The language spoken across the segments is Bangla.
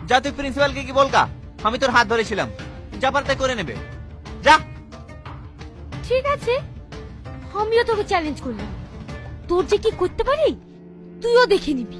যা তুই প্রিন্সিপালকে কি বলকা আমি তোর হাত ধরেছিলাম, যা পারতে করে নেবে, যা। ঠিক আছে, আমিও তোকে চ্যালেঞ্জ করলাম, তোর যে কি করতে পারি তুইও দেখে নিবি।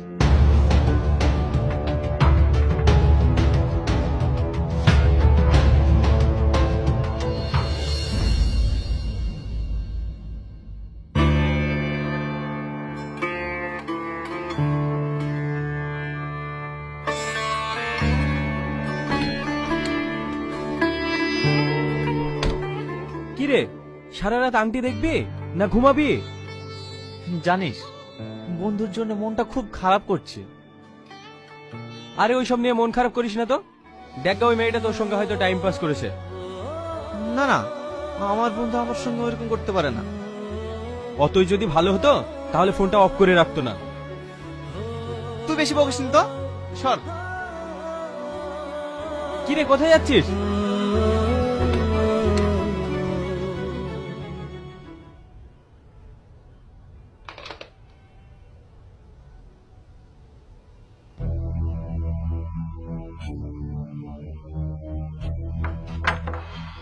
কিরে, সারা রাত আংটি দেখবি না ঘুমাবি? জানিস বন্ধুর জন্য মনটা খুব খারাপ করছে। আরে ওইসব নিয়ে মন খারাপ করিস না তো। দেখ ওই মেয়েটা তোর সঙ্গে হয়তো টাইম পাস করেছে। না না, আমার বন্ধু আমার সঙ্গে ওরকম করতে পারে না। অতই যদি ভালো হতো তাহলে ফোনটা অফ করে রাখতো না। তুই বেশি বকিস না তো, সর। কিরে, কোথায় যাচ্ছিস?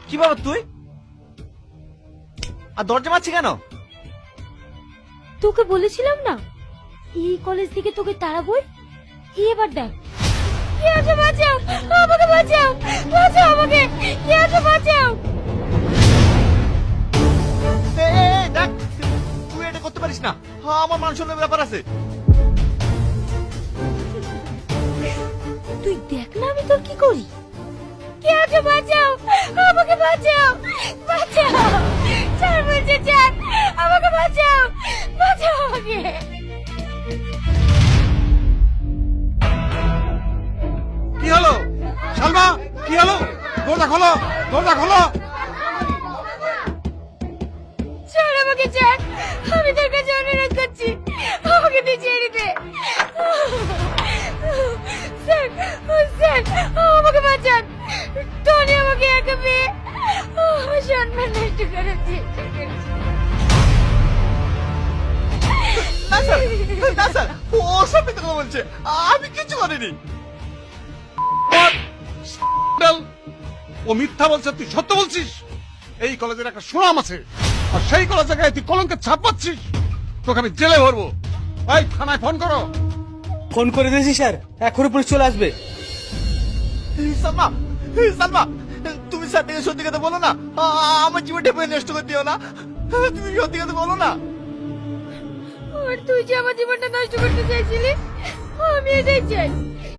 কি বাবা তুই আর দরজা মারছি কেন? তোকে বলেছিলাম না এই কলেজ থেকে তোকে তাড়াবই। এবার দেখ, কে আছে? বাঁচাও আমাকে, বাঁচাও, বাঁচাও আমাকে, কে আছে? বাঁচাও। দেখ, তুই এটা করতে পারিস না, আমার মান সম্মানের ব্যাপার আছে। তুই দেখ না আমি তোর কি করি। কে আছে? বাঁচাও আমাকে, বাঁচাও, বাঁচাও, চার বলছে চার, আমাকে বাঁচাও, বাঁচাও আমাকে। কি হলো সালমা, কি হলো? দরজা খোলো, দরজা খোলো। ছাড় আমাকে, ছাড়, আমি তোর কাছে অনুরোধ করছি, আমাকে তুই ছেড়ে দে। স্যার, স্যার, আমাকে বাঁচান, টনি আমাকে একা পেয়ে আমার সম্মান নষ্ট করেছে। না স্যার, না স্যার, ও সব মিথ্যে কথা বলছে, আমি কিছু করিনি। ও মিথ্যা বলছে, তুই সত্য বলছিস। এই কলেজের একটা সুনাম আছে, আর সেই কলেজে গায়ে তুই কলঙ্কের ছাপ পাচ্ছিস। তোকে আমি জেলে ভরবো। ভাই, থানায় ফোন করো। ফোন করে দিয়েছি স্যার, এখনই পুলিশ চলে আসবে। সালমা, সালমা, তুমি স্যার থেকে সত্যি কথা বলো না, আমার জীবনটা নষ্ট করে দিও না, তুমি সত্যি কথা বলো না। আর তুই যে আমার জীবনটা নষ্ট করতে চাইছিলি, আমি এটাই চাই।